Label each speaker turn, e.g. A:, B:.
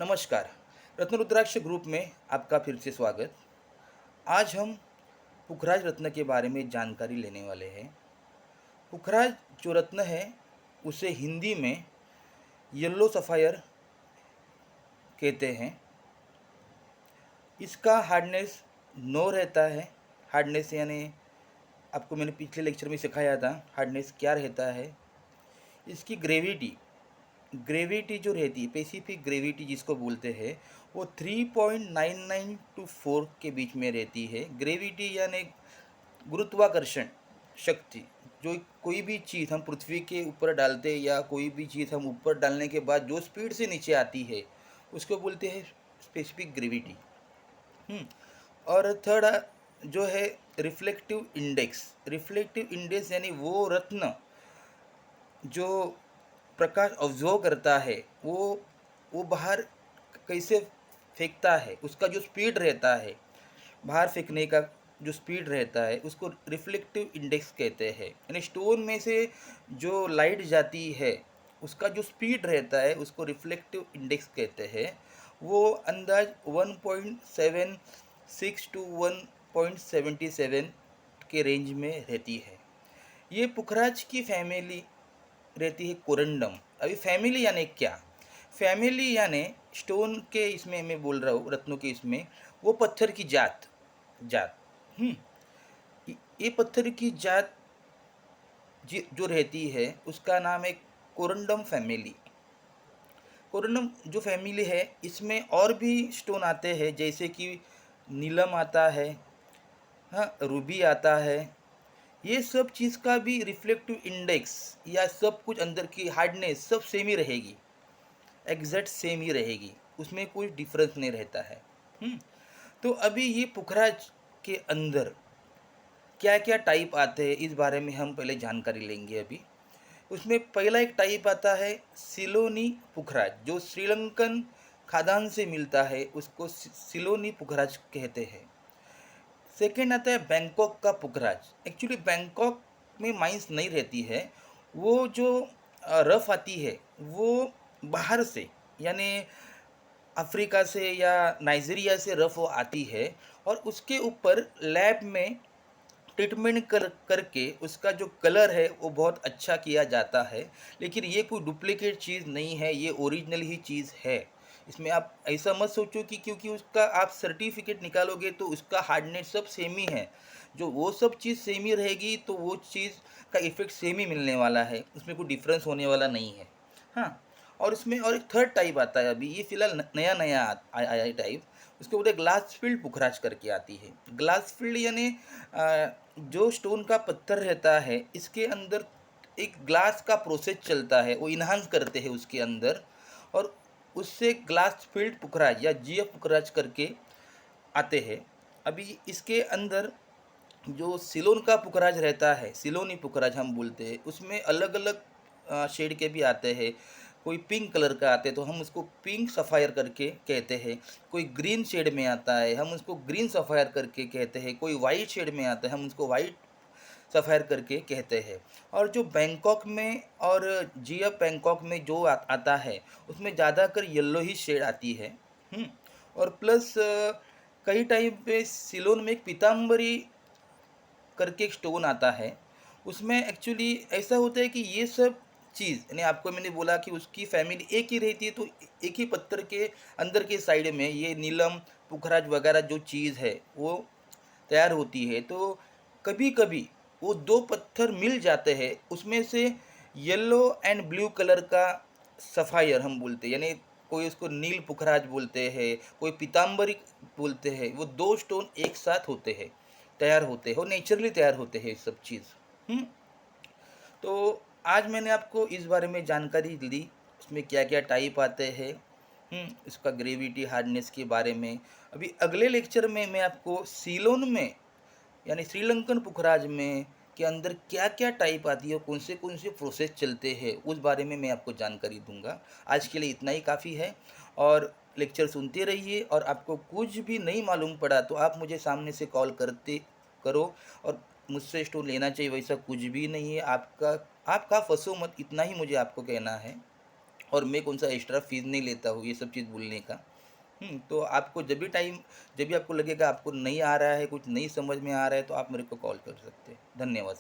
A: नमस्कार। रत्न रुद्राक्ष ग्रुप में आपका फिर से स्वागत। आज हम पुखराज रत्न के बारे में जानकारी लेने वाले हैं। पुखराज जो रत्न है उसे हिंदी में येलो सफ़ायर कहते हैं। इसका हार्डनेस 9 रहता है। हार्डनेस यानी आपको मैंने पिछले लेक्चर में सिखाया था हार्डनेस क्या रहता है। इसकी ग्रेविटी जो रहती है, स्पेसिफिक ग्रेविटी जिसको बोलते हैं, वो 3.99 टू 4 के बीच में रहती है। ग्रेविटी यानी गुरुत्वाकर्षण शक्ति। जो कोई भी चीज़ हम पृथ्वी के ऊपर डालते हैं या कोई भी चीज़ हम ऊपर डालने के बाद जो स्पीड से नीचे आती है उसको बोलते हैं स्पेसिफिक ग्रेविटी। और थर्ड जो है रिफ्लेक्टिव इंडेक्स यानी वो रत्न जो प्रकाश ऑब्जर्व करता है वो बाहर कैसे फेंकता है, उसका जो स्पीड रहता है बाहर फेंकने का जो स्पीड रहता है उसको रिफ्लेक्टिव इंडेक्स कहते हैं। यानी स्टोन में से जो लाइट जाती है उसका जो स्पीड रहता है उसको रिफ्लेक्टिव इंडेक्स कहते हैं। वो अंदाज 1.76 टू 1.77 के रेंज में रहती है। ये पुखराज की फैमिली रहती है कोरंडम। अभी फैमिली यानी क्या? फैमिली यानी स्टोन के इसमें मैं बोल रहा हूँ, रत्नों के इसमें वो पत्थर की जात जात ये पत्थर की जात जो रहती है उसका नाम है कोरंडम फैमिली। कोरंडम जो फैमिली है इसमें और भी स्टोन आते हैं, जैसे कि नीलम आता है, हाँ, रूबी आता है। ये सब चीज़ का भी रिफ्लेक्टिव इंडेक्स या सब कुछ अंदर की हार्डनेस सब सेम ही रहेगी, एग्जैक्ट सेम ही रहेगी, उसमें कोई डिफरेंस नहीं रहता है। तो अभी ये पुखराज के अंदर क्या क्या टाइप आते हैं इस बारे में हम पहले जानकारी लेंगे। अभी उसमें पहला एक टाइप आता है सिलोनी पुखराज, जो श्रीलंकन खादान से मिलता है, उसको सिलोनी पुखराज कहते हैं। सेकेंड आता है बैंकॉक का पुखराज। एक्चुअली बैंकॉक में माइंस नहीं रहती है, वो जो रफ़ आती है वो बाहर से यानी अफ्रीका से या नाइजीरिया से रफ़ वो आती है और उसके ऊपर लैब में ट्रीटमेंट करके उसका जो कलर है वो बहुत अच्छा किया जाता है। लेकिन ये कोई डुप्लीकेट चीज़ नहीं है, ये ओरिजिनल ही चीज़ है। इसमें आप ऐसा मत सोचो कि क्योंकि उसका आप सर्टिफिकेट निकालोगे तो उसका हार्डनेस सब सेम ही है। जो वो सब चीज़ सेम ही रहेगी तो वो चीज़ का इफ़ेक्ट सेम ही मिलने वाला है, उसमें कोई डिफरेंस होने वाला नहीं है। हाँ, और इसमें और एक थर्ड टाइप आता है, अभी ये फ़िलहाल नया नया आया है टाइप। उसके बोलते ग्लास फील्ड पुखराज करके आती है। ग्लास फील्ड यानी जो स्टोन का पत्थर रहता है इसके अंदर एक ग्लास का प्रोसेस चलता है, वो इन्हांस करते हैं उसके अंदर और उससे ग्लास फील्ड पुखराज या जीएफ पुखराज करके आते हैं। अभी इसके अंदर जो सिलोन का पुखराज रहता है, सिलोनी पुखराज हम बोलते हैं, उसमें अलग अलग शेड के भी आते हैं। कोई पिंक कलर का आते हैं तो हम उसको पिंक सफ़ायर करके कहते हैं। कोई ग्रीन शेड में आता है हम उसको ग्रीन सफ़ायर करके कहते हैं। कोई वाइट शेड में आता है हम उसको वाइट सफ़ायर करके कहते हैं। और जो बैंकॉक में और जिया बैंकॉक में जो आता है उसमें ज़्यादातर येलो ही शेड आती है। और प्लस कई टाइम पे सिलोन में एक पीताम्बरी करके एक स्टोन आता है। उसमें एक्चुअली ऐसा होता है कि ये सब चीज़ यानी आपको मैंने बोला कि उसकी फैमिली एक ही रहती है, तो एक ही पत्थर के अंदर के साइड में ये नीलम पुखराज वगैरह जो चीज़ है वो तैयार होती है। तो कभी कभी वो दो पत्थर मिल जाते हैं, उसमें से येलो एंड ब्लू कलर का सफ़ायर हम बोलते हैं, यानी कोई उसको नील पुखराज बोलते हैं, कोई पीताम्बरी बोलते हैं। वो दो स्टोन एक साथ होते हैं, तैयार होते हैं और नेचुरली तैयार होते हैं ये सब चीज़। तो आज मैंने आपको इस बारे में जानकारी दी, उसमें क्या क्या टाइप आते हैं, इसका ग्रेविटी हार्डनेस के बारे में। अभी अगले लेक्चर में मैं आपको सीलोन में यानी श्रीलंकन पुखराज में के अंदर क्या क्या टाइप आती है, कौन से प्रोसेस चलते हैं, उस बारे में मैं आपको जानकारी दूंगा। आज के लिए इतना ही काफ़ी है और लेक्चर सुनते रहिए। और आपको कुछ भी नहीं मालूम पड़ा तो आप मुझे सामने से कॉल करते करो और मुझसे स्टोन लेना चाहिए, वैसा कुछ भी नहीं है। आपका आपका फंसो मत, इतना ही मुझे आपको कहना है। और मैं कौन सा एक्स्ट्रा फ़ीस नहीं लेता हूँ ये सब चीज़ बोलने का। तो आपको जब भी आपको लगेगा आपको नहीं आ रहा है, कुछ नहीं समझ में आ रहा है, तो आप मेरे को कॉल कर सकते हैं। धन्यवाद।